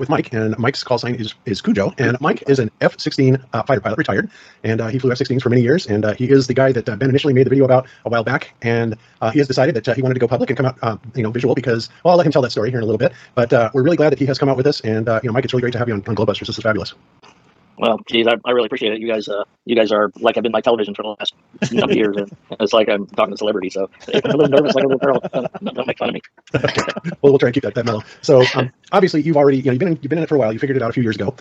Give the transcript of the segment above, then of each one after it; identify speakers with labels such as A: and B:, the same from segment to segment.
A: with Mike, and Mike's call sign is Cujo, and Mike is an F-16 fighter pilot, retired, and he flew F-16s for many years, and he is the guy that Ben initially made the video about a while back, and he has decided that he wanted to go public and come out, visual, because, well, I'll let him tell that story here in a little bit, but we're really glad that he has come out with us, and, Mike, it's really great to have you on Globusters. This is fabulous.
B: Well, geez, I really appreciate it. You guys are like I've been my television for the last number of years, and it's like I'm talking to celebrity. So if I'm a little nervous like a little girl, don't make fun of me.
A: Well, we'll try and keep that mellow. So obviously, you've already you've been in it for a while. You figured it out a few years ago,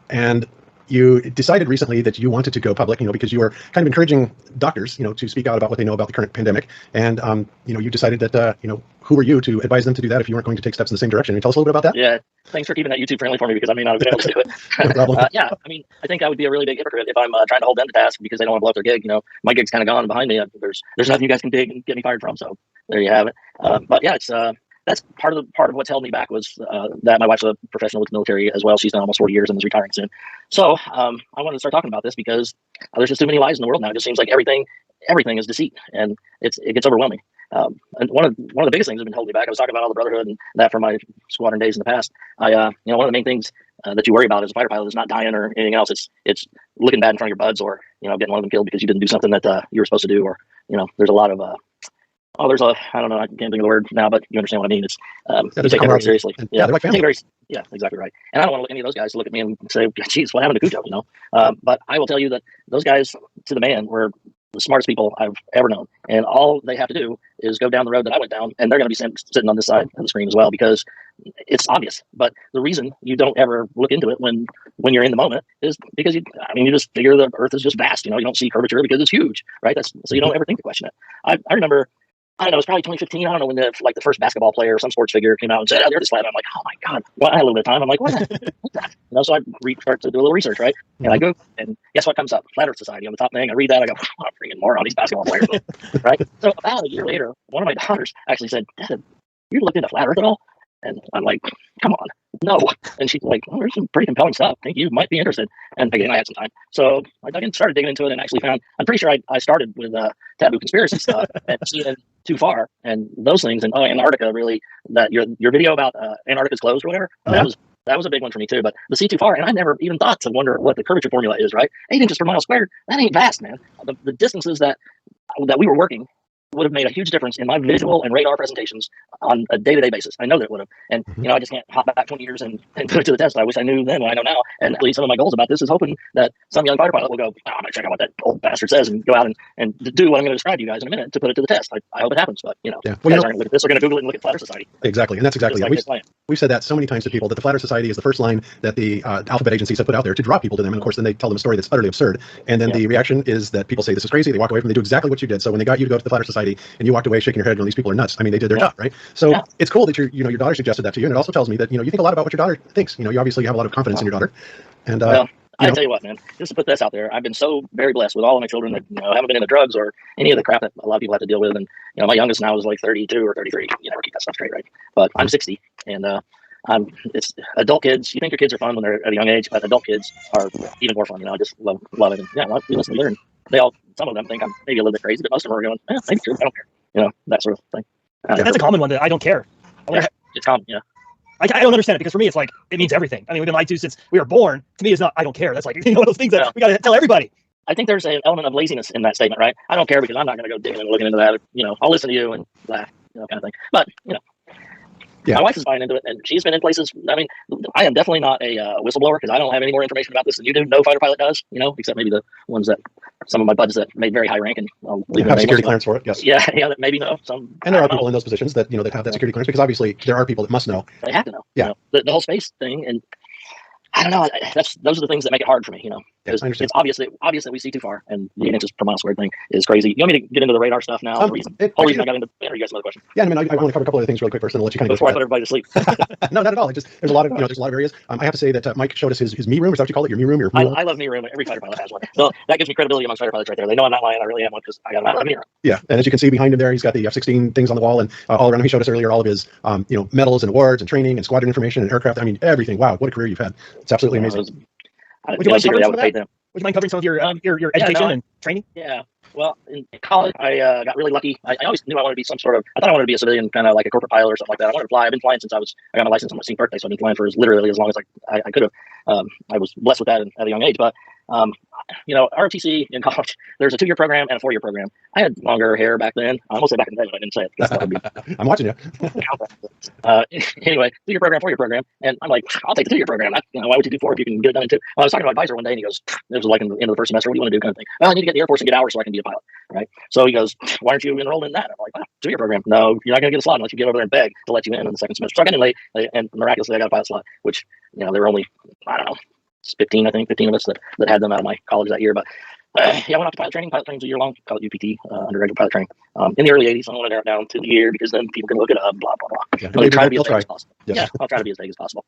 A: and you decided recently that you wanted to go public, because you were kind of encouraging doctors, to speak out about what they know about the current pandemic, and you decided that who were you to advise them to do that if you weren't going to take steps in the same direction? Can you tell us a little bit about that?
B: Yeah, thanks for keeping that YouTube friendly for me, because I may not have been able to do it.
A: No problem.
B: Yeah, I mean, I think I would be a really big hypocrite if I'm trying to hold them to task because they don't want to blow up their gig. My gig's kind of gone behind me. There's nothing you guys can dig and get me fired from. So there you have it. But yeah, it's that's part of what's held me back was that my wife's a professional with the military as well. She's done almost 40 years and is retiring soon. So I wanted to start talking about this because there's just too many lies in the world now. It just seems like everything is deceit, and it gets overwhelming. And one of the biggest things that's been holding me back, I was talking about all the brotherhood and that from my squadron days in the past. One of the main things that you worry about as a fighter pilot is not dying or anything else. It's looking bad in front of your buds, or getting one of them killed because you didn't do something that you were supposed to do, or there's a lot of I don't know, I can't think of the word now, but you understand what I mean. It's you take it very seriously.
A: Yeah, they're like family.
B: Yeah, exactly right. And I don't want any of those guys to look at me and say, "Geez, what happened to Cujo?" But I will tell you that those guys, to the man, were the smartest people I've ever known, and all they have to do is go down the road that I went down, and they're going to be sitting on this side of the screen as well, because it's obvious. But the reason you don't ever look into it when you're in the moment is because you just figure the Earth is just vast. You don't see curvature because it's huge, right? So you don't ever think to question it. I remember. I don't know, it was probably 2015. I don't know when the first basketball player or some sports figure came out and said, "Oh, the Earth is flat." I'm like, "Oh my God!" Well, I had a little bit of time. I'm like, "What's that?" So I start to do a little research, right? And I go, and guess what comes up? Flat Earth Society on the top thing. I read that. I go, "I'm freaking more on these basketball players," right? So about a year later, one of my daughters actually said, "Dad, you looked into flat Earth at all?" And I'm like, "Come on, no." And she's like, "Well, there's some pretty compelling stuff. I think you might be interested." And again, I had some time. So I dug in, started digging into it, and actually found, I'm pretty sure I started with taboo conspiracy stuff and seeing Too Far and those things. And Antarctica, really, that your video about Antarctica's closed or whatever, that was a big one for me too. But the See Too Far, and I never even thought to wonder what the curvature formula is, right? 8 inches per mile squared, that ain't vast, man. The distances that we were working would have made a huge difference in my visual and radar presentations on a day-to-day basis. I know that it would have. And, I just can't hop back 20 years and put it to the test. I wish I knew then what I know now. And at least some of my goals about this is hoping that some young fighter pilot will go, "Oh, I'm going to check out what that old bastard says," and go out and do what I'm going to describe to you guys in a minute to put it to the test. I hope it happens. But, guys aren't going to look at this. They're going to Google it and look at Flat Earth Society.
A: Exactly. And that's exactly it. We've said that so many times to people, that the Flat Earth Society is the first line that the alphabet agencies have put out there to draw people to them. And of course, then they tell them a story that's utterly absurd. And then the reaction is that people say, "This is crazy." They walk away from it. They do exactly what you did. So when they got you to go to the Flat Earth Society and you walked away shaking your head, these people are nuts. They did their job, right? So it's cool that your daughter suggested that to you. And it also tells me that, you think a lot about what your daughter thinks. You obviously have a lot of confidence in your daughter. And
B: I tell you what, man, just to put this out there, I've been so very blessed with all of my children that, haven't been into drugs or any of the crap that a lot of people have to deal with. And, my youngest now is like 32 or 33. You never keep that stuff straight, right? But I'm 60, and it's adult kids. You think your kids are fun when they're at a young age, but adult kids are even more fun. I just love it. And we listen to learn. Some of them think I'm maybe a little bit crazy, but most of them are going, maybe true. I don't care. That sort of thing.
C: That's a common one, that I don't care.
B: It's common, yeah.
C: I don't understand it, because for me, it's like, it means everything. We've been lied to since we were born. To me, it's not, I don't care. That's like one of those things that we got to tell everybody.
B: I think there's an element of laziness in that statement, right? I don't care because I'm not going to go digging and looking into that. I'll listen to you and laugh, kind of thing. But, my wife is buying into it, and she's been in places. I am definitely not a whistleblower, because I don't have any more information about this than you do. No fighter pilot does, except maybe the ones that some of my buds that made very high rank, and I'll leave
A: have security clearance for it. Yes.
B: Yeah, that maybe know some.
A: And there are people in those positions that that have that security clearance, because obviously there are people that must know.
B: They have to know.
A: Yeah.
B: The whole space thing, and I don't know. Those are the things that make it hard for me. Because it's obvious that we see too far, and the 8 inches per mile squared thing is crazy. You want me to get into the radar stuff now? The reason I got into. You guys another question?
A: Yeah, I want to cover a couple of things really quick first, and I'll let you kind of
B: before I put everybody to sleep.
A: No, not at all. There's a lot of there's a lot of areas. I have to say that Mike showed us his me room. Is that what you call it? Your me room?
B: I love me room. Every fighter pilot has one. So that gives me credibility amongst fighter pilots right there. They know I'm not lying. I really am one, because I got a me room.
A: Yeah, and as you can see behind him there, he's got the F-16 things on the wall, and all around him. He showed us earlier all of his medals and awards and training and squadron information and aircraft. Everything. Wow, what a career you've had. It's absolutely amazing.
B: Would you like to cover some of that?
C: Would you mind covering some of your education and training?
B: Yeah. Well, in college, I got really lucky. I always knew I wanted to be some sort of. I thought I wanted to be a civilian, kind of like a corporate pilot or something like that. I wanted to fly. I've been flying since I got my license on my 16th birthday, so I've been flying for literally as long as I could have. I was blessed with that at a young age, but ROTC in college, there's a 2-year program and a 4-year program. I had longer hair back then. I almost said back in the day, but I didn't say it. That would be,
A: I'm watching you.
B: Anyway, 2-year program, 4-year program, and I'm like, I'll take the 2-year program. Why would you do 4 if you can get it done in 2? Well, I was talking to my advisor one day, and he goes, it was like in the end of the first semester, what do you want to do, kind of thing. Well, I need to get the Air Force and get hours so I can be a pilot, right? So he goes, why aren't you enrolled in that? I'm like, 2-year program. No, you're not going to get a slot unless you get over there and beg to let you in the second semester. So I got in late, and miraculously I got a pilot slot, which there were only, I don't know, 15 of us that had them out of my college that year. But I went off to pilot training. Pilot training's a year long, call it UPT, undergraduate pilot training. In the early 80s, I want to narrow it down to the year because then people can look it up, blah, blah, blah.
A: Yeah,
B: I'll try to be as vague as possible.
A: Yes.
B: Yeah, I'll try to be as vague as possible.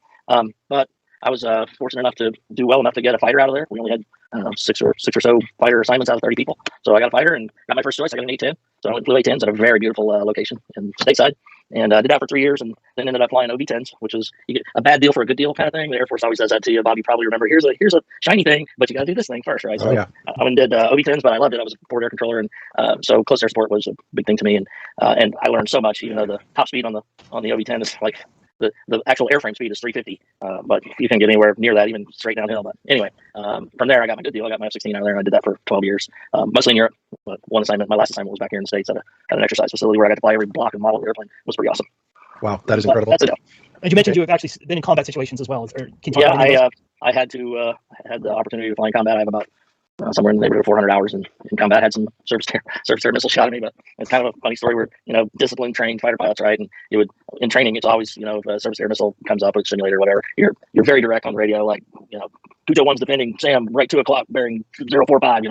B: But I was fortunate enough to do well enough to get a fighter out of there. We only had, I don't know, six or so fighter assignments out of 30 people. So I got a fighter and got my first choice. I got an A-10. So I went flew A-10s at a very beautiful location in stateside. And did that for 3 years and then ended up flying OV-10s, which is you get a bad deal for a good deal kind of thing. The Air Force always does that to you. Bob, you probably remember, here's a shiny thing, but you got to do this thing first, right? So
A: yeah.
B: I went and did OV-10s, but I loved it. I was a port air controller, and so close air support was a big thing to me. And I learned so much, even though the top speed on the OV-10 is like the actual airframe speed is 350, but you can't get anywhere near that, even straight downhill. But anyway, from there, I got my good deal. I got my F-16 out of there, and I did that for 12 years, mostly in Europe. But one assignment, my last assignment was back here in the States at an exercise facility where I got to fly every block and model of the airplane. It was pretty awesome.
A: Wow, that is incredible.
B: That's it.
C: And you mentioned you have actually been in combat situations as well.
B: I had the opportunity to fly in combat. I have about somewhere in the neighborhood of 400 hours in combat. Had some surface air missiles shot at me, but it's kind of a funny story where, disciplined, trained fighter pilots, right? And you would, in training, it's always, if a surface air missile comes up with a simulator or whatever, you're very direct on the radio, like, Cujo 1's defending Sam, right 2 o'clock, bearing 045,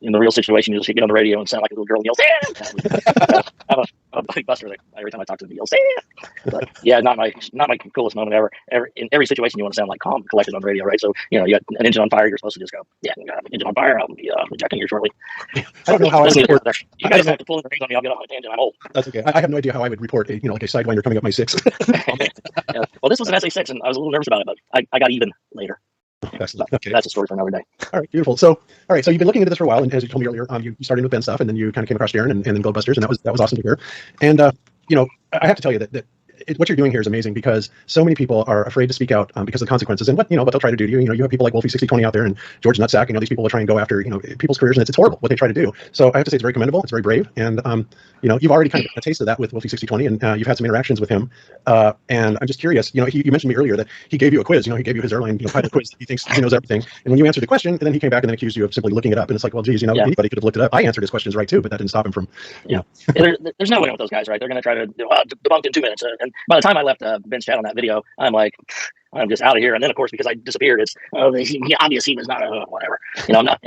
B: in the real situation, you just get on the radio and sound like a little girl and yell, Sam! I'm a big buster. Every time I talk to them, yell, Sam! But yeah, not my coolest moment ever. In every situation, you want to sound like calm, collected on the radio, right? So, you got an engine on fire, you're supposed to just go, yeah, you got an engine on fire, I'll be ejecting here shortly.
A: I don't know how I would report.
B: You guys have to pull in the reins on me, I'll get off my tangent, I'm old.
A: That's okay. I have no idea how I would report like a Sidewinder coming up my 6.
B: Yeah. Well, this was an SA-6, and I was a little nervous about it, but I got even later.
A: Excellent. Okay.
B: That's a story for another day.
A: All right, beautiful. So, all right, so you've been looking into this for a while, and as you told me earlier, you started with Ben stuff, and then you kind of came across Darren and then Goldbusters, and that was awesome to hear. And I have to tell you that what you're doing here is amazing because so many people are afraid to speak out because of the consequences and what they'll try to do to you. You have people like Wolfie 6020 out there and George Nutsack. These people will try and go after people's careers, and it's horrible what they try to do. So I have to say it's very commendable. It's very brave, and you've already kind of a taste of that with Wolfie 6020, and you've had some interactions with him. And I'm just curious. You mentioned to me earlier that he gave you a quiz. He gave you his airline pilot quiz. He thinks he knows everything, and when you answered the question, and then he came back and then accused you of simply looking it up. And it's like, well, geez, anybody could have looked it up. I answered his questions right too, but that didn't stop him from.
B: There's no winning with those guys, right? They're going to try to debunk in 2 minutes, and by the time I left Ben's chat on that video, I'm like, I'm just out of here. And then, of course, because I disappeared, it's obvious he was not whatever. I'm not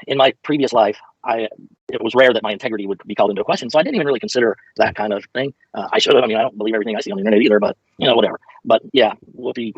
B: in my previous life. It was rare that my integrity would be called into question, so I didn't even really consider that kind of thing. I should have. I don't believe everything I see on the internet either, but whatever. But yeah, Woofy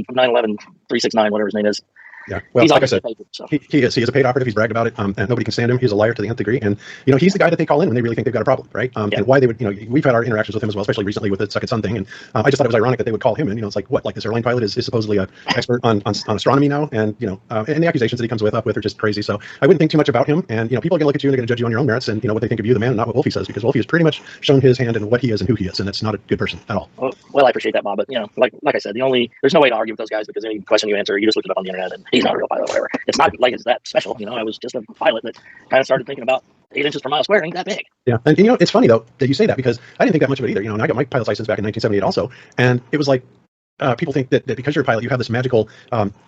B: 911 369, whatever his name is.
A: Yeah, well, like I said, he is a paid operative. He's bragged about it, and nobody can stand him. He's a liar to the nth degree, and he's the guy that they call in when they really think they've got a problem, right? And why they would, we've had our interactions with him as well, especially recently with the second son thing, and I just thought it was ironic that they would call him, and it's like, what, like this airline pilot is supposedly an expert on astronomy now, and and the accusations that he comes up with are just crazy. So I wouldn't think too much about him, and people are going to look at you and they're going to judge you on your own merits, and what they think of you, the man, and not what Wolfie says, because Wolfie has pretty much shown his hand in what he is and who he is, and that's not a good person at all.
B: Well, I appreciate that, Bob, but like I said, there's no way to argue with those guys because any question you answer, you just look it up on the internet, and he's not a real pilot, or whatever. It's not like it's that special. I was just a pilot that kind of started thinking about 8 inches per mile square ain't that big.
A: Yeah, and it's funny though that you say that because I didn't think that much of it either. And I got my pilot's license back in 1978 also, and it was like people think that because you're a pilot, you have this magical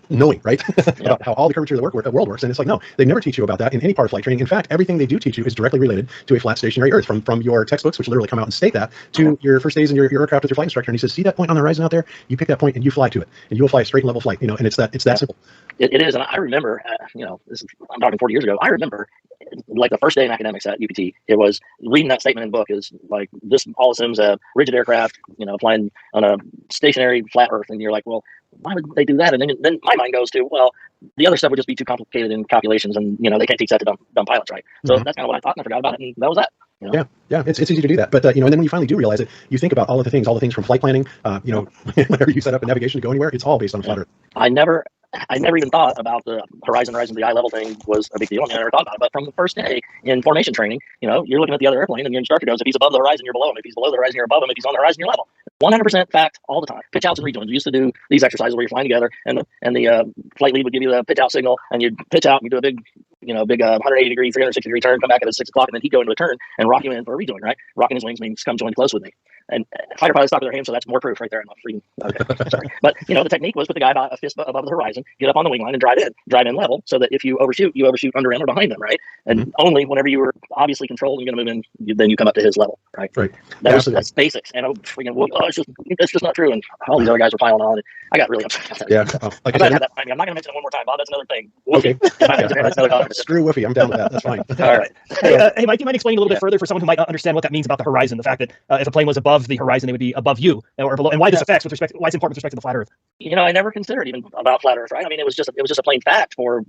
A: knowing, right? About how all the curvature of the world works. And it's like, no, they never teach you about that in any part of flight training. In fact, everything they do teach you is directly related to a flat stationary Earth, from your textbooks, which literally come out and state that, to your first days in your aircraft with your flight instructor. And he says, see that point on the horizon out there? You pick that point and you fly to it, and you will fly a straight and level flight. And it's that simple.
B: It is, and I remember, I'm talking 40 years ago. I remember, like the first day in academics at UPT, it was reading that statement in the book is like this all assumes a rigid aircraft, flying on a stationary flat Earth, and you're like, well, why would they do that? And then my mind goes to, well, the other stuff would just be too complicated in calculations, and they can't teach that to dumb pilots, right? So that's kind of what I thought, and I forgot about it, and that was that.
A: Yeah, it's easy to do that, but and then when you finally do realize it, you think about all the things from flight planning, whenever you set up a navigation to go anywhere, it's all based on flat Earth.
B: I never I never even thought about the horizon to the eye level thing was a big deal. I mean, I never thought about it. But from the first day in formation training, you're looking at the other airplane, and your instructor goes, if he's above the horizon, you're below him. If he's below the horizon, you're above him. If he's on the horizon, you're level. 100% fact all the time. Pitch outs and rejoins. We used to do these exercises where you're flying together, and the flight lead would give you the pitch out signal, and you'd pitch out, and you do a big 180 degree, 360 degree turn, come back at 6 o'clock, and then he'd go into a turn and rock you in for a rejoin, right? Rocking his wings means come join close with me. And fighter pilots talk with their hands, so that's more proof right there. I'm not freaking. Okay, sorry. But the technique was put the guy about a fist above the horizon, get up on the wing line, and drive in level, so that if you overshoot under him or behind them, right? And only whenever you were obviously controlled and going to move in, then you come up to his level, right?
A: Right.
B: That's basics. And it's just not true. And all these other guys were piling on. And I got really upset.
A: Yeah. Like I said,
B: I'm not going to mention it one more time, Bob. That's another thing.
A: Okay.
B: That's another conversation.
A: Screw Woofy. I'm down with that. That's fine.
B: All right.
C: Hey, Mike, do you mind explaining a little bit further for someone who might not understand what that means about the horizon? The fact that if a plane was above the horizon, it would be above you or below, and why this affects why it's important with respect to the flat Earth.
B: I never considered even about flat Earth, right? I mean, it was just a plain fact for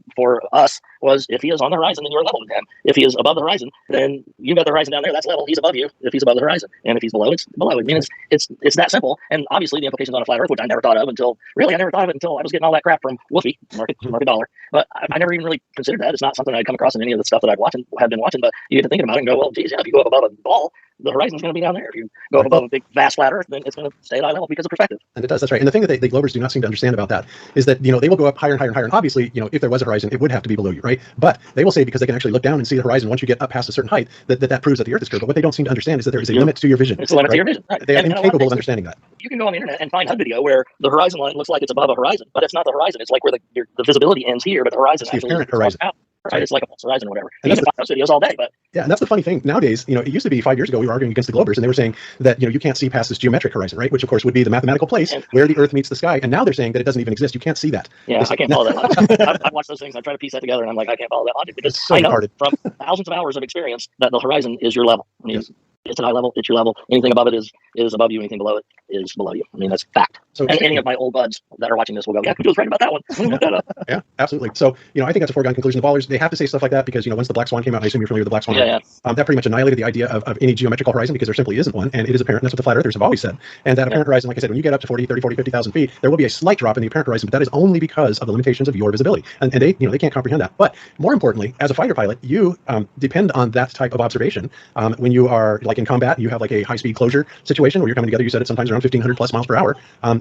B: us was if he is on the horizon, then you're level with him. If he is above the horizon, then you got the horizon down there. That's level. He's above you. If he's above the horizon, and if he's below, it's below. I mean, it's that simple. And obviously, the implications on a flat Earth, which I never thought of until I was getting all that crap from Woofy, Market Dollar. But I never even really considered that. It's not something I'd come across in any of the stuff that have been watching. But you get to thinking about it and go, well, geez, yeah, if you go up above a ball, the horizon's going to be down there. If you go up above a big, vast flat Earth, then it's going to stay at eye level because of perspective.
A: And it does. That's right. And the thing that the Globers do not seem to understand about that is that, they will go up higher and higher and higher. And obviously, if there was a horizon, it would have to be below you, right? But they will say, because they can actually look down and see the horizon once you get up past a certain height, that proves that the Earth is curved. But what they don't seem to understand is that there is a limit to your vision.
B: It's a limit to your vision. Right.
A: They are incapable of understanding that.
B: You can go on the internet and find HUD video where the horizon line looks like it's above a horizon, but it's not the horizon. It's like where the visibility ends here, but the horizon
A: it's the apparent horizon.
B: Out. Right, it's like a false horizon or whatever. And you can find those videos all day, but
A: yeah, and that's the funny thing nowadays. It used to be 5 years ago we were arguing against the Globers, and they were saying that you can't see past this geometric horizon, right? Which of course would be the mathematical place where the Earth meets the sky. And now they're saying that it doesn't even exist. You can't see that.
B: Yeah, I can't follow that logic. I've watched those things. I try to piece that together, and I'm like, I can't follow that logic because
A: so
B: I know
A: retarded.
B: From thousands of hours of experience that the horizon is your level. I mean, it's an eye level. It's your level. Anything above it is above you. Anything below it is below you. I mean, that's fact. So, and any of my old buds that are watching this will go, yeah, Cujo was right about that one. Look that up.
A: Yeah, absolutely. So, I think that's a foregone conclusion. The ballers, they have to say stuff like that because, once the Black Swan came out, I assume you're familiar with the Black Swan.
B: Yeah.
A: That pretty much annihilated the idea of any geometrical horizon because there simply isn't one. And it is apparent. That's what the flat earthers have always said. And that apparent horizon, like I said, when you get up to 40, 30, 40, 50,000 feet, there will be a slight drop in the apparent horizon, but that is only because of the limitations of your visibility. And they, they can't comprehend that. But more importantly, as a fighter pilot, you depend on that type of observation. When you are like in combat, you have like a high-speed closure situation where you're coming together. You said it's sometimes around 1,500 plus miles per hour.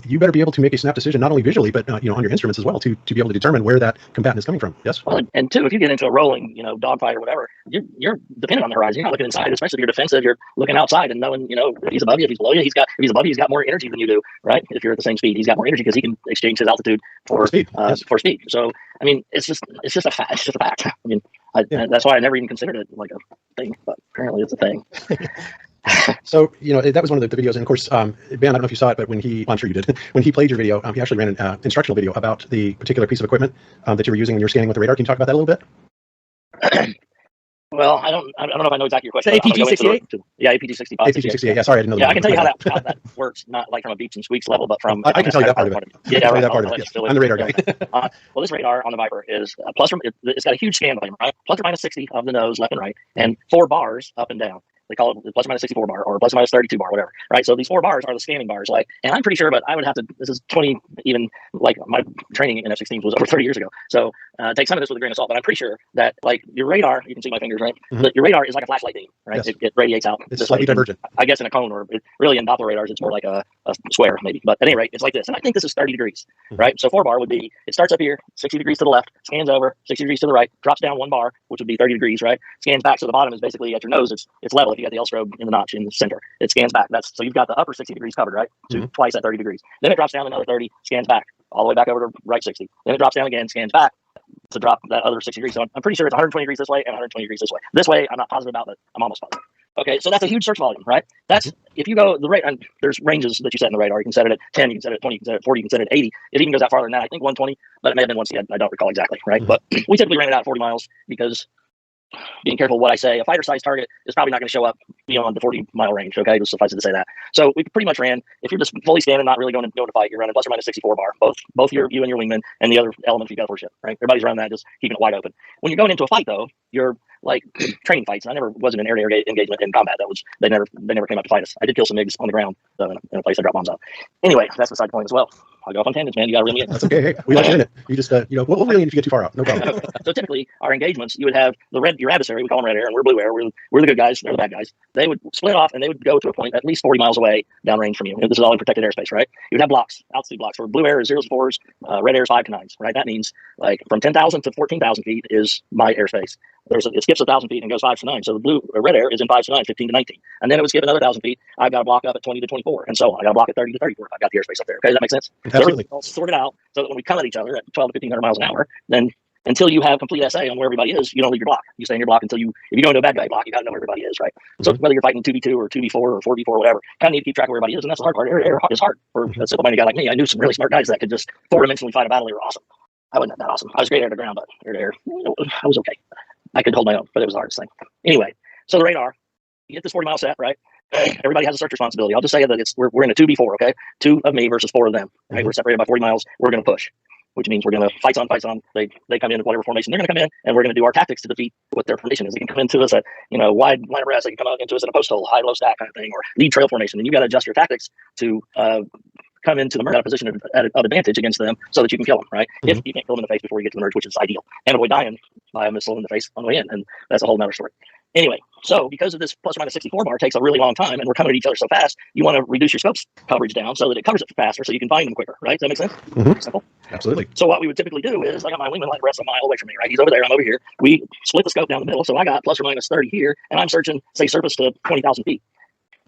A: You better be able to make a snap decision, not only visually, but on your instruments as well, to be able to determine where that combatant is coming from. Yes.
B: Well, and two, if you get into a rolling, dogfight or whatever, you're dependent on the horizon. You're not looking inside, especially if you're defensive. You're looking outside and knowing, if he's above you, if he's below you, if he's above you, he's got more energy than you do, right? If you're at the same speed, he's got more energy because he can exchange his altitude for speed. For speed. So, I mean, it's just a fact. It's just a fact. I mean, that's why I never even considered it like a thing, but apparently it's a thing.
A: So, that was one of the videos. And of course, Ben, I don't know if you saw it, but I'm sure you did. When he played your video, he actually ran an instructional video about the particular piece of equipment that you were using when you were scanning with the radar. Can you talk about that a little bit?
B: Well, I don't know if I know exactly your question.
C: APG-68?
B: Yeah, APG-65.
A: APG-68. Yeah, sorry, I didn't know.
B: Yeah, I can tell you how that works. Not like from a beeps and squeaks level, but from.
A: I can tell you that part of it.
B: Yeah, right.
A: That part of it. Yes. I'm the radar guy.
B: Well, this radar on the Viper is it's got a huge scan volume, right? Plus or minus 60 of the nose, left and right, and 4 bars up and down. They call it the plus or minus 64 bar or plus or minus 32 bar, whatever, right? So these 4 bars are the scanning bars, and I'm pretty sure, but I would have to, this is 20, even like my training in F-16 was over 30 years ago. So take some of this with a grain of salt, but I'm pretty sure that like your radar, you can see my fingers, right? Mm-hmm. But your radar is like a flashlight beam, right?
A: Yes.
B: It radiates out.
A: It's slightly divergent.
B: I guess in a cone or really in Doppler radars, it's more like a square maybe, but at any rate, it's like this. And I think this is 30 degrees, right? So 4 bar would be, it starts up here, 60 degrees to the left, scans over, 60 degrees to the right, drops down 1 bar, which would be 30 degrees, right? Scans back. So the bottom is basically at your nose. It's level if you got the L strobe in the notch in the center. It scans back. So you've got the upper 60 degrees covered, right? Twice at 30 degrees. Then it drops down another 30, scans back all the way back over to right 60. Then it drops down again, scans back to drop that other 60 degrees. So I'm pretty sure it's 120 degrees this way and 120 degrees this way. This way, I'm not positive about, but I'm almost positive. Okay, so that's a huge search volume, right? That's if you go the rate, and there's ranges that you set in the radar. You can set it at 10, you can set it at 20, you can set it at 40, you can set it at 80. It even goes out farther than that. I think 120, but it may have been 160. I don't recall exactly, right? But we typically ran it out at 40 miles because being careful what I say, a fighter size target is probably not going to show up beyond the 40-mile range. Okay, just suffice it to say that. So we pretty much ran, if you're just fully scanning, not really going to fight, you're running plus or minus 64 bar, both you and your wingman and the other elements you got for ship, right? Everybody's running that, just keeping it wide open. When you're going into a fight though, you're like training fights. I never was in an air-to-air engagement in combat. They never came out to fight us. I did kill some MiGs on the ground in a place I dropped bombs out. Anyway, that's beside the point as well. I'll go off on tangents, man. You got to reel me in.
A: That's okay. Hey, we let you in it. You just, we'll reel you in if you get too far out. No problem.
B: Okay. So typically, our engagements, you would have your adversary, we call them red air, and we're blue air. We're the good guys, they're the bad guys. They would split off, and they would go to a point at least 40 miles away downrange from you. And this is all in protected airspace, right? You would have blocks, altitude blocks. For blue air is 0s to 4s, red air is 5 to 9s, right? That means like from 10,000 to 14,000 feet is my airspace. It skips 1,000 feet and goes 5 to 9. So the red air is in 5 to 9, 15 to 19. And then it would skip another 1,000 feet. I've got a block up at 20 to 24, and so on. I got a block at 30 to 34 if I've got the airspace up there. Okay, does that make sense?
A: Absolutely.
B: So sorted out so that when we come at each other at 12 to 1,500 miles an hour, then until you have complete SA on where everybody is, you don't leave your block. You stay in your block until if you go into a bad guy block, you got to know where everybody is, right? Mm-hmm. So whether you're fighting 2v2 or 2v4 or 4v4 or whatever, kind of need to keep track of where everybody is, and that's the hard part. Air is hard for a simple-minded guy like me. I knew some really smart guys that could just four-dimensionally fight a battle. They were awesome. I wasn't that awesome. I was great air to ground, but air to air, I was okay. I could hold my own, but it was the hardest thing. Anyway, so the radar, you get this 40-mile set, right? Everybody has a search responsibility. I'll just say that we're in a 2v4, okay? 2 of me versus 4 of them, right? Mm-hmm. We're separated by 40 miles. We're going to push, which means we're going to fight on. They come in whatever formation they're going to come in, and we're going to do our tactics to defeat what their formation is. They can come into us at, wide line arrest. They can come out into us in a post hole, high, low stack kind of thing, or lead trail formation. And you got to adjust your tactics to come into the merge out of position of advantage against them so that you can kill them, right? Mm-hmm. If you can't kill them in the face before you get to the merge, which is ideal. And avoid dying by a missile in the face on the way in. And that's a whole nother story. Anyway, so because of this plus or minus 64 bar takes a really long time and we're coming at each other so fast, you want to reduce your scopes coverage down so that it covers it faster so you can find them quicker, right? Does that make sense?
A: Mm-hmm.
B: Simple.
A: Absolutely.
B: So what we would typically do is I got my wingman like rest a mile away from me, right? He's over there, I'm over here. We split the scope down the middle. So I got plus or minus 30 here and I'm searching, say, surface to 20,000 feet.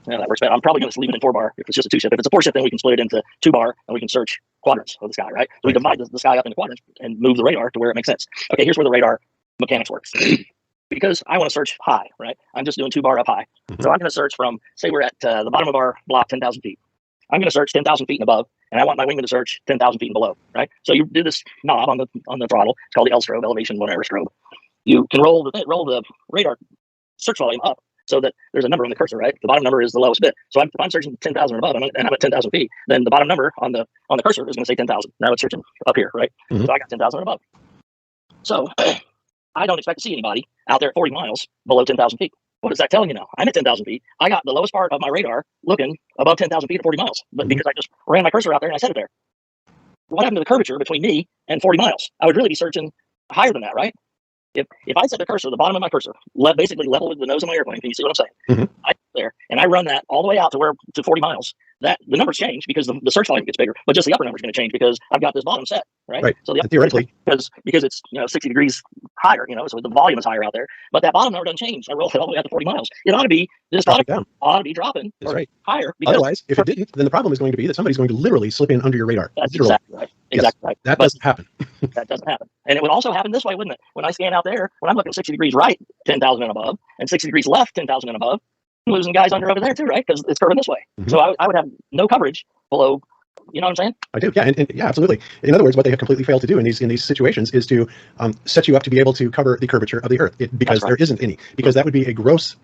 B: Yeah, that works better. I'm probably going to leave it in 4-bar if it's just a 2-ship. If it's a 4-ship, then we can split it into 2-bar and we can search quadrants of the sky, right? So we divide the sky up into quadrants and move the radar to where it makes sense. Okay, here's where the radar mechanics works. Because I want to search high, right? I'm just doing 2-bar up high. Mm-hmm. So I'm going to search from, say we're at the bottom of our block, 10,000 feet. I'm going to search 10,000 feet and above, and I want my wingman to search 10,000 feet and below, right? So you do this knob on the throttle. It's called the L strobe, elevation, whatever strobe. You can roll the radar search volume up so that there's a number on the cursor, right? The bottom number is the lowest bit. So if I'm searching 10,000 and above, and I'm at 10,000 feet, then the bottom number on the cursor is going to say 10,000. Now it's searching up here, right? Mm-hmm. So I got 10,000 and above. So I don't expect to see anybody out there at 40 miles below 10,000 feet. What is that telling you now? I'm at 10,000 feet. I got the lowest part of my radar looking above 10,000 feet at 40 miles, but because I just ran my cursor out there and I set it there. What happened to the curvature between me and 40 miles? I would really be searching higher than that, right? If I set the cursor, the bottom of my cursor, basically level with the nose of my airplane, can you see what I'm saying? Mm-hmm. I there and I run that all the way out to 40 miles. That the numbers change because the search volume gets bigger, but just the upper number is going to change because I've got this bottom set, right?
A: Right.
B: So the
A: theoretically,
B: because it's 60 degrees higher, so the volume is higher out there. But that bottom number doesn't change. I roll it all the way out to 40 miles. It ought to be ought to be dropping higher.
A: Otherwise, if it didn't, then the problem is going to be that somebody's going to literally slip in under your radar.
B: That's exactly right. Exactly right.
A: That doesn't happen.
B: That doesn't happen. And it would also happen this way, wouldn't it? When I scan out there, when I'm looking 60 degrees right, 10,000 and above, and 60 degrees left, 10,000 and above, I'm losing guys under over there too, right? Because it's curving this way. Mm-hmm. So I would have no coverage below. You know what I'm saying?
A: I do. Yeah. And yeah, absolutely. In other words, what they have completely failed to do in these situations is to set you up to be able to cover the curvature of the Earth because there isn't any, because that would be a gross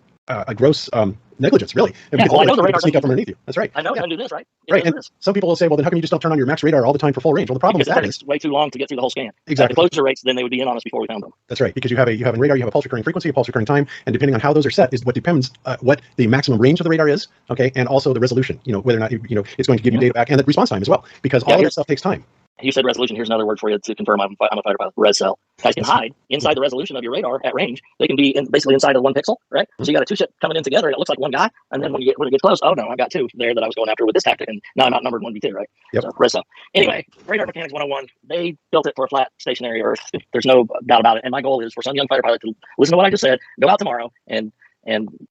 A: negligence, really.
B: Yeah, well, I know the radar
A: sneak up from underneath you. That's right.
B: I know it's going to do this, right?
A: Right. And some people will say, well, then how come you just don't turn on your max radar all the time for full range? Well, the problem is that
B: it's way too long to get through the whole scan.
A: Exactly.
B: At the closure rates, then they would be in on us before we found them.
A: That's right, because you have a radar, you have a pulse recurring frequency, a pulse recurring time, and depending on how those are set is what depends what the maximum range of the radar is, okay, and also the resolution. Whether or not it's going to give you data back and the response time as well, because all of that stuff takes time.
B: You said resolution. Here's another word for you to confirm I'm a fighter pilot. Res cell. Guys can hide inside the resolution of your radar at range. They can be basically inside of 1 pixel, right? Mm-hmm. So you got a 2-ship coming in together, and it looks like one guy. And then when it gets close, oh no, I've got 2 there that I was going after with this tactic, and now I'm outnumbered 1v2, right?
A: Yep.
B: So res cell. Anyway, radar mechanics 101. They built it for a flat, stationary Earth. There's no doubt about it. And my goal is for some young fighter pilot to listen to what I just said, go out tomorrow and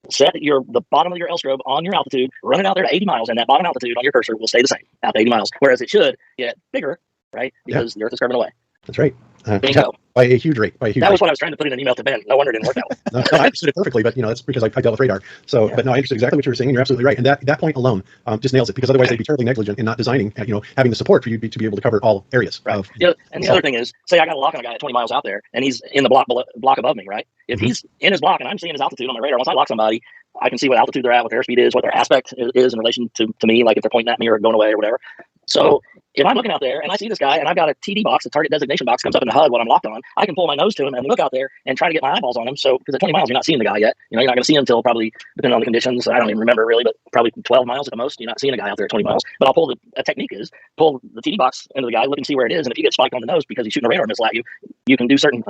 B: set the bottom of your L strobe on your altitude, run it out there to 80 miles, and that bottom altitude on your cursor will stay the same out to 80 miles. Whereas it should get bigger, right? Because the Earth is curving away.
A: That's right.
B: Bingo.
A: By a huge rate. That
B: was what I was trying to put in an email to Ben. No wonder it didn't work out.
A: No, I understood it perfectly, but that's because I dealt with radar. So, but no, I understood exactly what you were saying. You're absolutely right, and that point alone just nails it. Because otherwise, they'd be terribly negligent in not designing, having the support for you to be able to cover all areas.
B: Right. And the other thing is, say I got a lock on a guy at 20 miles out there, and he's in the block above me, right? If he's in his block and I'm seeing his altitude on my radar, once I lock somebody, I can see what altitude they're at, what their airspeed is, what their aspect is in relation to me, like if they're pointing at me or going away or whatever. So if I'm looking out there and I see this guy and I've got a TD box, the target designation box comes up in the HUD when I'm locked on, I can pull my nose to him and look out there and try to get my eyeballs on him. So because at 20 miles, you're not seeing the guy yet. You're not going to see him until probably, depending on the conditions, I don't even remember really, but probably 12 miles at the most. You're not seeing a guy out there at 20 miles. But I'll pull a technique is pull the TD box into the guy, look and see where it is. And if you get spiked on the nose because he's shooting a radar missile at you, you can do certain.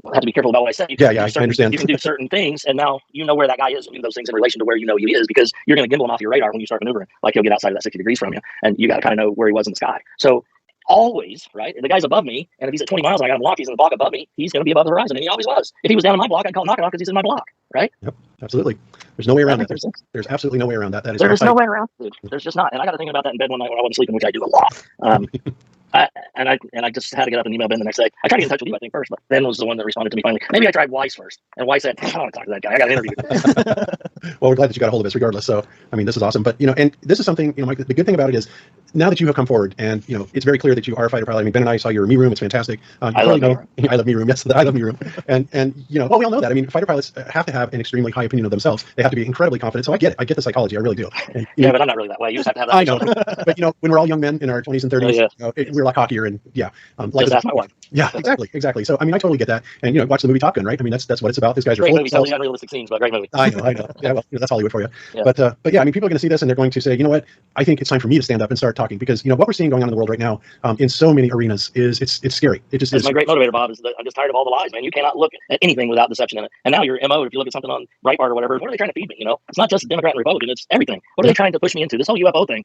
B: I have to be careful about what I say.
A: I understand.
B: You can do certain things, and now you know where that guy is and do those things in relation to where you know he is, because you're going to gimbal him off your radar when you start maneuvering. Like he'll get outside of that 60 degrees from you, and you got to kind of know where he was in the sky. So always, right? The guy's above me, and if he's at 20 miles and I got him locked, he's in the block above me, he's going to be above the horizon, and he always was. If he was down in my block, I'd call knocking off because he's in my block, right?
A: Yep, absolutely. There's no way around that. There's absolutely no way around that.
B: There's no way around it. There's just not. And I got to think about that in bed one night when I wasn't sleeping, which I do a lot. I just had to get up and email Ben the next day. I tried to get in touch with you, I think, first, but Ben was the one that responded to me finally. Maybe I tried Weiss first, and Weiss said, I don't want to talk to that guy. I got an interview.
A: Well, we're glad that you got a hold of us regardless. So, I mean, this is awesome. But, and this is something, Mike, the good thing about it is now that you have come forward and, it's very clear that you are a fighter pilot. I mean, Ben and I saw your me room. It's fantastic.
B: I love me room.
A: I love me room. Yes, I love me room. And well, we all know that. I mean, fighter pilots have to have an extremely high opinion of themselves. They have to be incredibly confident. So I get it. I get the psychology. I really do. And,
B: but I'm not really that way. You just have to have that.
A: I know. But, when we're all young men in our 20s and 30s, we're a lot cockier and
B: like that's my wife.
A: Yeah, exactly. So I mean, I totally get that. And watch the movie Top Gun, right? I mean, that's what it's about. These guys are
B: great
A: full
B: movie, totally unrealistic scenes, but great movie.
A: I know. Yeah, well, that's Hollywood for you. Yeah. But yeah, I mean, people are going to see this and they're going to say, you know what? I think it's time for me to stand up and start talking, because what we're seeing going on in the world right now, in so many arenas is it's scary. It just
B: is.
A: My
B: great motivator, Bob, is that I'm just tired of all the lies, man. You cannot look at anything without deception in it. And now your MO, if you look at something on Breitbart or whatever, what are they trying to feed me? It's not just Democrat and Republican; it's everything. What are they trying to push me into? This whole UFO thing.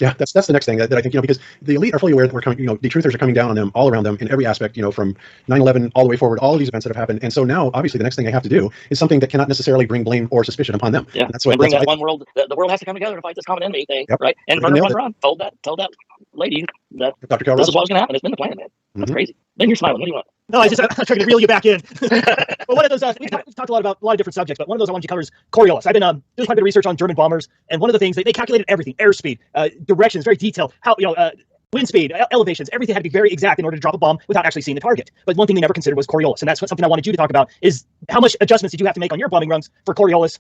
A: Yeah, that's the next thing that I think, because the elite are fully aware that we're coming, the truthers are coming down on them all around them in every aspect, from 9/11 all the way forward, all of these events that have happened. And so now, obviously, the next thing they have to do is something that cannot necessarily bring blame or suspicion upon them.
B: Yeah,
A: and that's what
B: bring that one world. The world has to come together to fight this common enemy thing, right? And Vernon Ron told that lady that
A: Dr.
B: this is what was going to happen. It's been the plan, man. That's crazy. Then you're smiling. What do you want?
C: No, I'm trying to reel you back in. But one of those, we've talked a lot about a lot of different subjects, but one of those I wanted to cover is Coriolis. I've been doing quite a bit of research on German bombers, and one of the things, they calculated everything: airspeed, directions, very detailed, how, wind speed, elevations, everything had to be very exact in order to drop a bomb without actually seeing the target. But one thing they never considered was Coriolis, and that's something I wanted you to talk about, is how much adjustments did you have to make on your bombing runs for Coriolis?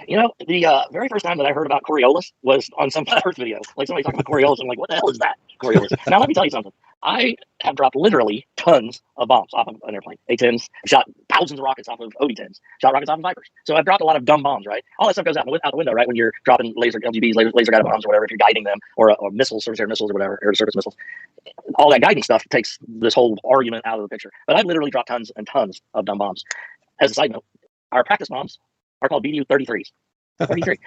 B: The very first time that I heard about Coriolis was on some Flat Earth video. Like, somebody talking about Coriolis, I'm like, what the hell is that, Coriolis? Now, let me tell you something. I have dropped literally tons of bombs off of an airplane. A-10s, shot thousands of rockets off of OD-10s, shot rockets off of Vipers. So I've dropped a lot of dumb bombs, right? All that stuff goes out the window, right? When you're dropping laser LGBs, laser guided bombs or whatever, if you're guiding them, or missiles, surface air missiles or whatever, air to surface missiles. All that guiding stuff takes this whole argument out of the picture. But I've literally dropped tons and tons of dumb bombs. As a side note, our practice bombs are called BDU-33s. 33.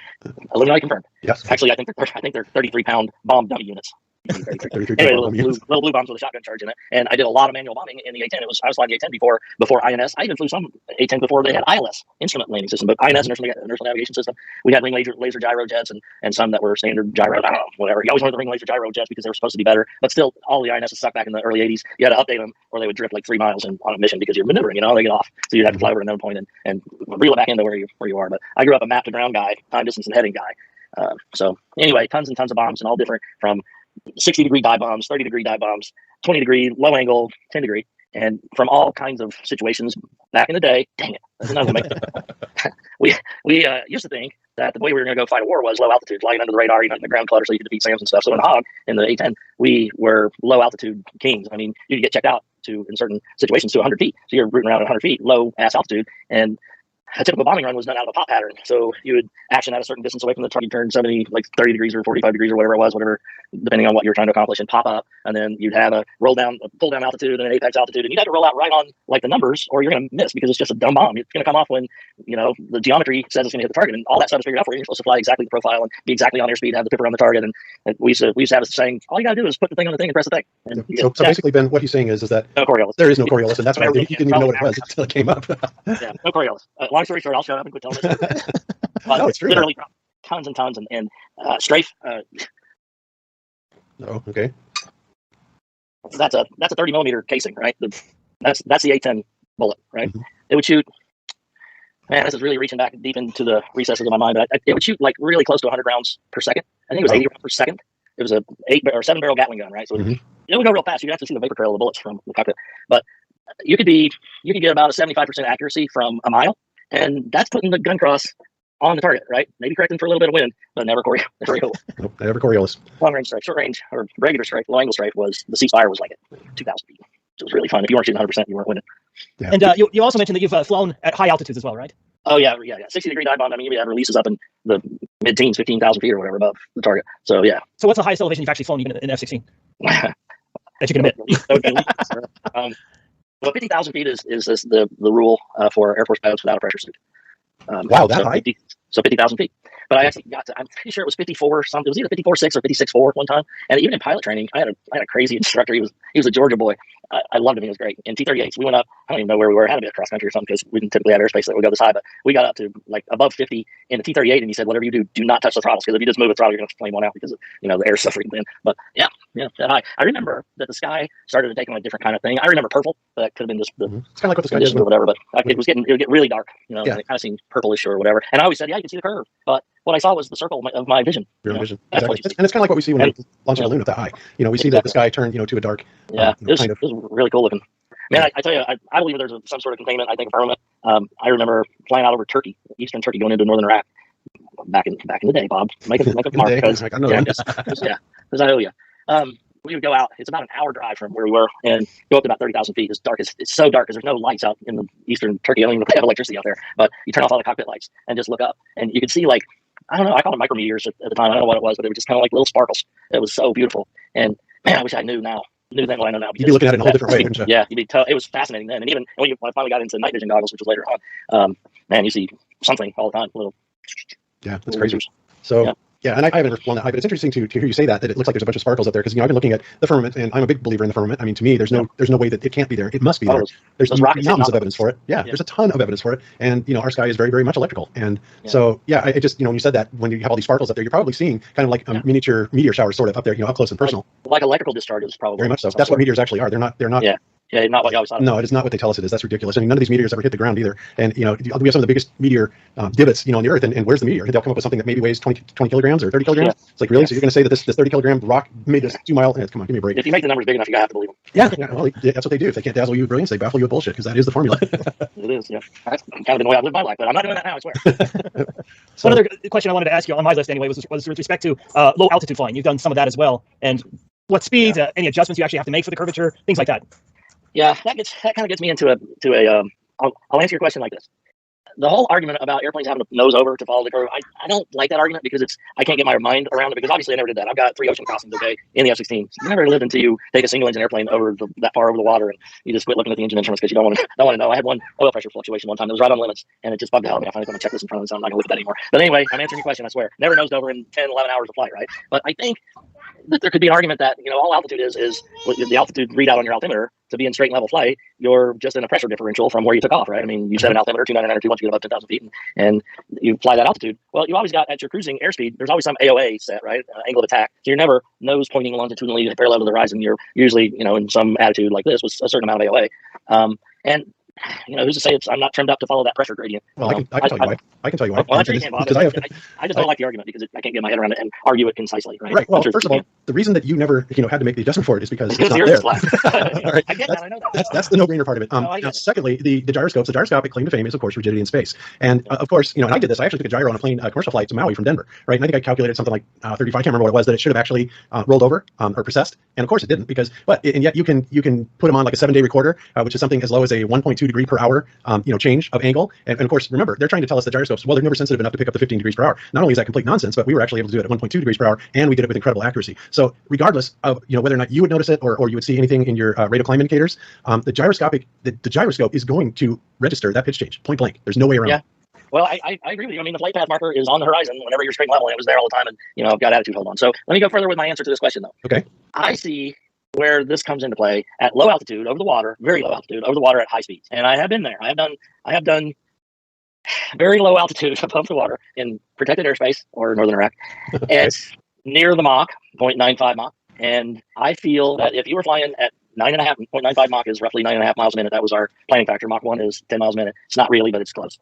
B: Illuminati confirmed.
A: Yes.
B: Actually, I think they're 33-pound bomb dummy units. Anyway, little blue bombs with a shotgun charge in it. And I did a lot of manual bombing in the A-10. I was flying the A-10 before INS. I even flew some A-10 before they had ILS, instrument landing system, but INS, inertial navigation system. We had ring laser gyro jets and some that were standard gyro. I don't know, whatever. You always wanted the ring laser gyro jets because they were supposed to be better, but still, all the INSs sucked back in the early 80s. You had to update them or they would drift like 3 miles on a mission because you're maneuvering, they get off. So you'd have to fly over another point and reel it back into where you are. But I grew up a map to ground guy, time, distance, and heading guy. So anyway, tons and tons of bombs, and all different, from 60-degree dive bombs, 30-degree dive bombs, 20-degree, low angle, 10-degree, and from all kinds of situations back in the day. Dang it. That's not gonna make we used to think that the way we were going to go fight a war was low altitude, flying under the radar, in the ground clutter so you could defeat SAMs and stuff. So in Hog, in the A-10, we were low altitude kings. I mean, you could get checked out in certain situations to 100 feet. So you're rooting around at 100 feet, low ass altitude, and a typical bombing run was done out of a pop pattern. So you would action at a certain distance away from the target, turn 30 degrees or 45 degrees or whatever it was, depending on what you were trying to accomplish, and pop up. And then you'd have a pull down altitude and an apex altitude. And you'd have to roll out right on the numbers, or you're going to miss because it's just a dumb bomb. It's going to come off when, the geometry says it's going to hit the target, and all that stuff is figured out for you. You're supposed to fly exactly the profile and be exactly on airspeed, have the pipper on the target. And we used to have us saying, all you got to do is put the thing on the thing and press the thing. And
A: so basically, Ben, what he's saying is that
B: no Coriolis.
A: There is no Coriolis, and that's why he didn't even know what it was until it came up.
B: Yeah, no Coriolis. Long story short, I'll shut up and quit telling this.
A: No, it's true.
B: Literally tons and tons, and strafe.
A: Oh, okay.
B: That's a 30 millimeter casing, right? That's the A-10 bullet, right? Mm-hmm. It would shoot. Man, this is really reaching back deep into the recesses of my mind. But it would shoot really close to 100 rounds per second. I think it was 80 rounds per second. It was a 7 barrel Gatling gun, right? So it would go real fast. You'd have to see the vapor trail of the bullets from the cockpit. But you could get about a 75% accuracy from a mile, and that's putting the gun cross on the target, right? Maybe correcting for a little bit of wind, but never Coriolis.
A: Nope, never Coriolis.
B: Long range strike, short range, or regular strike, low angle strike was the ceasefire was like at 2,000 feet. So it was really fun. If you weren't shooting 100%, you weren't winning.
A: Yeah.
C: And you also mentioned that you've flown at high altitudes as well, right?
B: Oh yeah. 60-degree dive bomb. I mean, we have releases up in the mid-teens, 15,000 feet or whatever above the target. So yeah.
C: So what's the highest elevation you've actually flown even in F-16? That you can admit.
B: Well, 50,000 feet is the rule for Air Force pilots without a pressure suit.
A: Wow, that high?
B: 50,000 feet. But I actually got to, I'm pretty sure it was 54 something. It was either 54.6 or 56.4 at one time. And even in pilot training, I had a crazy instructor. He was a Georgia boy. I loved him. He was great. In T-38s, we went up. I don't even know where we were. It had to be cross country or something because we didn't typically have airspace that would go this high. But we got up to like above 50 in the T-38, and he said, "Whatever you do not touch the throttles because if you just move the throttle, you're going to flame one out because of, the air suffering then." But yeah, that high. I remember that the sky started to take on a different kind of thing. I remember purple, but that could have been just the
A: it's kind of like what the sky did
B: or whatever. But it would get really dark.
A: Yeah.
B: And it kind of seemed purplish or whatever. And I always said, "Yeah, you can see the curve," but what I saw was the circle of my vision.
A: Your vision. Exactly. And it's kind of like what we see when we launch a balloon at that high. We see that the sky turn, to a dark.
B: Yeah, it was really cool looking. Man, I tell you, I believe there's some sort of containment. I think firmament. I remember flying out over Turkey, eastern Turkey, going into northern Iraq. Back in the day, Bob. Make a mark because I owe you. We would go out. It's about an hour drive from where we were, and go up to about 30,000 feet. It's dark. It's so dark because there's no lights out in the eastern Turkey. I don't even have electricity out there, but you turn off all the cockpit lights and just look up, and you could see like, I don't know. I called it micrometeors at the time. I don't know what it was, but it was just kind of like little sparkles. It was so beautiful, and man, I wish I knew then what I know now.
A: You'd be looking at it in a whole different way, wouldn't you?
B: Yeah, it was fascinating then, and even when I finally got into night vision goggles, which was later on, man, you see something all the time.
A: Yeah, that's crazy. So. Yeah, and I haven't flown that high, but it's interesting to hear you say that it looks like there's a bunch of sparkles up there because I've been looking at the firmament, and I'm a big believer in the firmament. I mean, to me, there's no way that it can't be there. It must be there. There's mountains of evidence for it. Yeah, there's a ton of evidence for it, and our sky is very, very much electrical. And so I just when you said that, when you have all these sparkles up there, you're probably seeing kind of like a miniature meteor shower sort of up there, up close and personal.
B: Like electrical discharges, probably.
A: Very much so. That's what meteors actually are. They're not.
B: Yeah, not what you always thought.
A: No, it is not what they tell us it is. That's ridiculous. I mean, none of these meteors ever hit the ground either. And, we have some of the biggest meteor divots, on the Earth. And where's the meteor? They'll come up with something that maybe weighs 20 kilograms or 30 kilograms. Yeah. It's like, really? Yeah. So you're going to say that this 30 kilogram rock made this 2 mile? Come on, give me a break.
B: If you make the numbers big enough, you have to believe them.
A: Yeah, well, that's what they do. If they can't dazzle you with brilliance, they baffle you with bullshit, because that is the formula.
B: It is, yeah. That's kind of the way I've lived my life, but I'm not doing that now, I swear.
C: One other question I wanted to ask you on my list anyway was with respect to low altitude flying. You've done some of that as well. And what speeds, any adjustments you actually have to make for the curvature, things like that. Yeah,
B: that kind of gets me into a I'll answer your question like this. The whole argument about airplanes having to nose over to follow the curve, I don't like that argument because I can't get my mind around it, because obviously I never did that. I've got 3 ocean crossings in the F-16. You never lived until you take a single engine airplane that far over the water and you just quit looking at the engine instruments because you don't want to know. I had one oil pressure fluctuation one time that was right on limits, and it just bugged the hell out of me. I finally going to check this in front of me, so I'm not going to look at that anymore. But anyway, I'm answering your question, I swear. Never nosed over in 10, 11 hours of flight, right? But I think that there could be an argument that, all altitude is the altitude readout on your altimeter. To be in straight and level flight, you're just in a pressure differential from where you took off, right? I mean, you set an altimeter 2,902 once you get above 10,000 feet, and you fly that altitude. Well, you always got, at your cruising airspeed, there's always some AOA set, right? Angle of attack. So you're never nose pointing longitudinally parallel to the horizon. You're usually, in some attitude like this with a certain amount of AOA. And who's to say I'm not trimmed up to follow that pressure gradient?
A: Well, I can tell you why. I can tell you why.
B: Well, because I just don't like the argument because I can't get my head around it and argue it concisely, right?
A: Right. Well, first of all, the reason that you never, had to make the adjustment for it is because it's not there.
B: All right. I get that. I know that.
A: That's the no-brainer part of it. Now, secondly, the gyroscopes. The gyroscopic claim to fame is, of course, rigidity in space. And of course, and I did this. I actually took a gyro on a plane, commercial flight to Maui from Denver, right? And I think I calculated something like 35. I can't remember what it was, that it should have actually rolled over or precessed. And of course, it didn't, and yet you can put them on like a 7-day recorder, which is something as low as a 1.2 degree per hour, change of angle. And of course, remember, they're trying to tell us that gyroscopes, well, they're never sensitive enough to pick up to 15 degrees per hour. Not only is that complete nonsense, but we were actually able to do it at 1.2 degrees per hour, and we did it with incredible accuracy. So regardless of whether or not you would notice it or you would see anything in your rate of climb indicators, the gyroscope is going to register that pitch change, point blank. There's no way around it.
B: Well, I agree with you. I mean, the flight path marker is on the horizon whenever you're straight level, and it was there all the time, and I've got attitude hold on. So let me go further with my answer to this question, though.
A: Okay.
B: I see where this comes into play at low altitude over the water, very low altitude over the water at high speeds, and I have been there. I have done very low altitude above the water in protected airspace or northern Iraq. It's near the Mach, 0.95 Mach, and I feel that if you were flying at 0.95 Mach is roughly 9.5 miles a minute. That was our planning factor. Mach 1 is 10 miles a minute. It's not really, but it's close.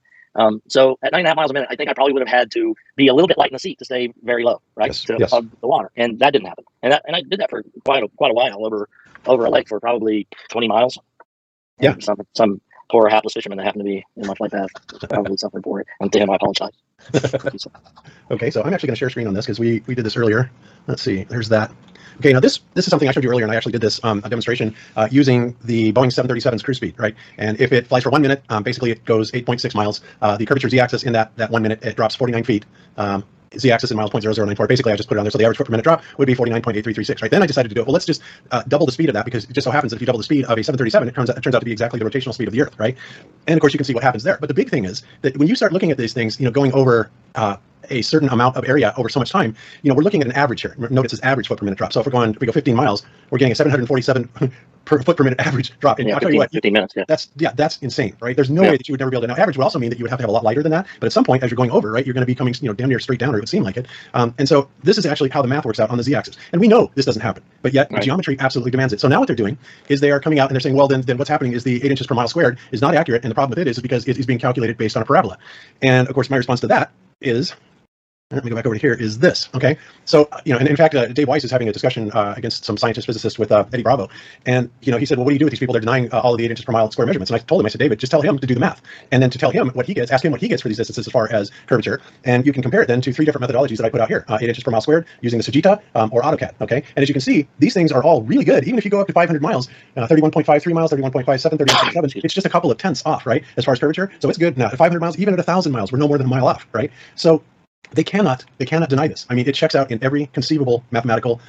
B: So at 9.5 miles a minute, I think I probably would have had to be a little bit light in the seat to stay very low, right?
A: Yes.
B: Hug the water, and that didn't happen. And I did that for quite a while over a lake for probably 20 miles.
A: Yeah.
B: Some poor hapless fishermen that happen to be in my flight path probably suffered for it. And to him, I apologize.
A: Okay, so I'm actually going to share screen on this because we did this earlier. Let's see, there's that. Okay, now this is something I showed you earlier, and I actually did this a demonstration using the Boeing 737's cruise speed, right? And if it flies for 1 minute, basically it goes 8.6 miles. The curvature z-axis in that 1 minute, it drops 49 feet. Z-axis in miles 0.0094. Basically, I just put it on there. So the average foot per minute drop would be 49.8336, right? Then I decided to do it. Well, let's just double the speed of that, because it just so happens that if you double the speed of a 737, it turns out to be exactly the rotational speed of the Earth, right? And of course, you can see what happens there. But the big thing is that when you start looking at these things, going over a certain amount of area over so much time, we're looking at an average here. Notice this average foot per minute drop. So if we go 15 miles, we're getting a 747 per foot per minute average drop. And
B: yeah,
A: I'll tell you what,
B: 15 minutes. Yeah.
A: That's insane, right? There's no way that you would never be able to. Now, average would also mean that you would have to have a lot lighter than that. But at some point, as you're going over, right, you're going to be coming, damn near straight down, or it would seem like it. And so this is actually how the math works out on the z-axis. And we know this doesn't happen, but yet the geometry absolutely demands it. So now what they're doing is they are coming out and they're saying, well, then what's happening is the 8 inches per mile squared is not accurate, and the problem with it is because it is being calculated based on a parabola. And of course, my response to that is, let me go back over to here, is this, okay? So, and in fact, Dave Weiss is having a discussion against some scientist physicist with Eddie Bravo. And, he said, well, what do you do with these people? They're denying all of the 8 inches per mile square measurements. And I told him, I said, David, just tell him to do the math. And then to tell him what he gets, ask him what he gets for these distances as far as curvature. And you can compare it then to 3 different methodologies that I put out here, 8 inches per mile squared using the Sagitta or AutoCAD, okay? And as you can see, these things are all really good. Even if you go up to 500 miles, 31.53 miles, 31.57, 31.7, it's just a couple of tenths off, right? As far as curvature. So it's good. Now at 500 miles, even at 1,000 miles, we're no more than a mile off, right? So they cannot deny this. I mean, it checks out in every conceivable mathematical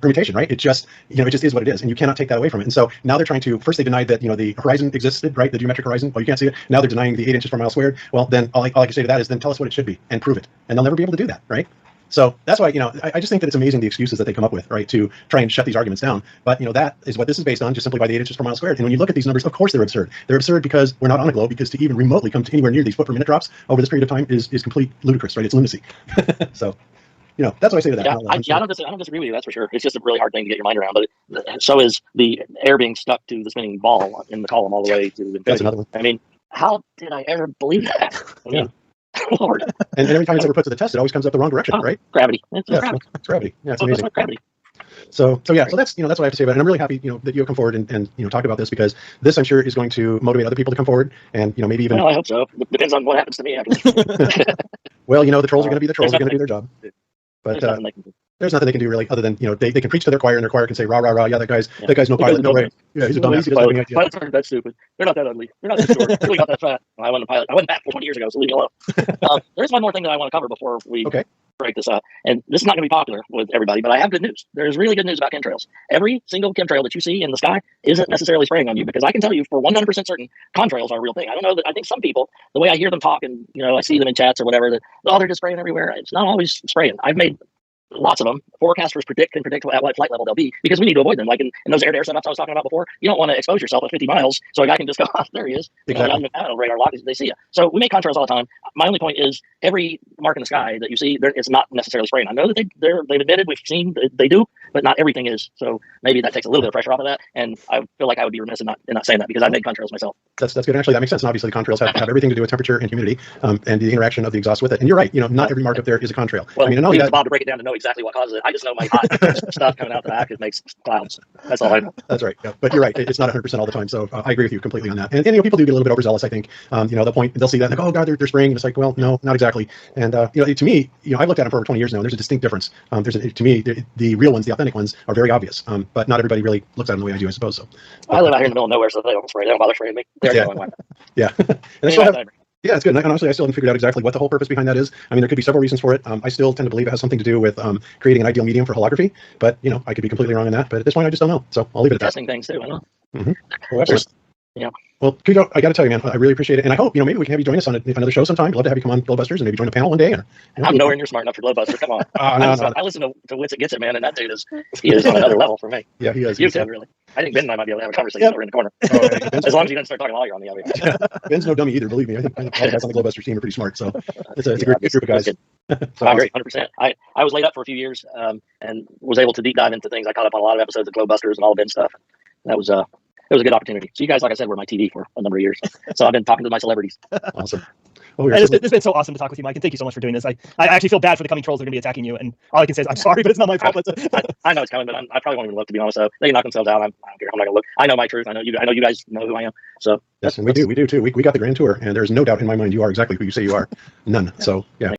A: permutation, right? It just is what it is, and you cannot take that away from it. And so now they're trying to, first they denied that, the horizon existed, right? The geometric horizon. Well, you can't see it. Now they're denying the 8 inches per mile squared. Well, then all I can say to that is, then tell us what it should be and prove it. And they'll never be able to do that, right? So that's why, I just think that it's amazing the excuses that they come up with, right, to try and shut these arguments down. But, that is what this is based on, just simply by the 8 inches per mile squared. And when you look at these numbers, of course they're absurd. They're absurd because we're not on a globe, because to even remotely come to anywhere near these foot per minute drops over this period of time is complete ludicrous, right? It's lunacy. So, that's what I say to that.
B: Yeah, I don't disagree with you, that's for sure. It's just a really hard thing to get your mind around. But so is the air being stuck to the spinning ball in the column all the way to infinity.
A: That's another one.
B: I mean, how did I ever believe that?
A: Yeah.
B: Lord.
A: And every time it's ever put to the test, it always comes up the wrong direction, right?
B: Gravity.
A: It's gravity. Yeah, it's amazing.
B: Gravity.
A: So that's that's what I have to say about it. And I'm really happy, that you come forward and talk about this, because this, I'm sure, is going to motivate other people to come forward, and maybe even.
B: Well, I hope so. It depends on what happens to me after.
A: Well, the trolls are going to be the trolls. They're going to do their job. But there's nothing they can do really, other than they can preach to their choir, and their choir can say rah rah rah. Yeah, that guy's no pilot. No way. Yeah, he's a dumbass. He doesn't have any idea.
B: Pilots aren't that stupid. They're not that ugly. They're not that short. They're really not that fat. I wasn't a pilot. I wasn't that 20 years ago, so leave me alone. There's one more thing that I want to cover before we break this up. And this is not going to be popular with everybody, but I have good news. There's really good news about chemtrails. Every single chemtrail that you see in the sky isn't necessarily spraying on you, because I can tell you for 100% certain, contrails are a real thing. I don't know that. I think some people, the way I hear them talk, and I see them in chats or whatever, that they're just spraying everywhere. It's not always spraying. I've made lots of them. Forecasters can predict at what flight level they'll be, because we need to avoid them. Like in those air-to-air setups I was talking about before, you don't want to expose yourself at 50 miles so a guy can just go, oh, there he is.
A: Exactly.
B: Radar lock, they see you. So we make contrails all the time. My only point is, every mark in the sky that you see, it's not necessarily spraying. I know that they've admitted, we've seen they do, but not everything is. So maybe that takes a little bit of pressure off of that. And I feel like I would be remiss in not saying that, because I've made contrails myself.
A: That's good. Actually, that makes sense. And obviously, the contrails have everything to do with temperature and humidity, and the interaction of the exhaust with it. And you're right. Not every mark up there is a contrail.
B: Well, I mean, we need Bob to break it down to know exactly what causes it. I just know my hot stuff coming out the back, it makes clouds. That's all I know.
A: That's right. Yeah. But you're right. It's not 100% all the time. So I agree with you completely on that. And people do get a little bit overzealous, I think. They'll see that and they go, oh God, they're spraying. And it's like, well, no, not exactly. And to me, I've looked at them for over 20 years now, and there's a distinct difference. To me, the real ones, the authentic ones, are very obvious. But not everybody really looks at them the way I do, I suppose. So
B: I live out here in the middle of nowhere, so they don't spray. They don't bother spraying me. They're going away.
A: Yeah. And yeah, it's good. And honestly, I still haven't figured out exactly what the whole purpose behind that is. I mean, there could be several reasons for it. I still tend to believe it has something to do with creating an ideal medium for holography. But, I could be completely wrong on that. But at this point, I just don't know. So I'll leave it at that.
B: Testing things too, I know.
A: Mm-hmm. Well, Cujo, I got to tell you, man, I really appreciate it. And I hope, maybe we can have you join us on another show sometime. I'd love to have you come on Glowbusters and maybe join a panel one day.
B: I'm nowhere near smart enough for Glowbusters. Come on. I listen to Wits It Gets It, man, and that dude is on another level for me.
A: Yeah, he is.
B: You too, really. I think Ben and I might be able to have a conversation over in the corner. As long as you don't start talking while you're on the other.
A: Ben's no dummy either, believe me. I think all the guys on the Glowbusters team are pretty smart. So it's a great group of guys.
B: I agree, 100%. I was laid up for a few years and was able to deep dive into things. I caught up on a lot of episodes of Glowbusters and all the Ben stuff. That was it was a good opportunity. So you guys, like I said, were my TV for a number of years. So I've been talking to my celebrities.
A: Awesome. Oh,
C: And it's been so awesome to talk with you, Mike, and thank you so much for doing this. I actually feel bad for the coming trolls that are going to be attacking you, and all I can say is I'm sorry, but it's not my fault.
B: I know it's coming, but I probably won't even look, to be honest. So they can knock themselves out. I don't care. I'm not gonna look. I know my truth. I know you guys know who I am. So
A: yes, and we do too. We got the grand tour, and there's no doubt in my mind you are exactly who you say you are. None. So yeah.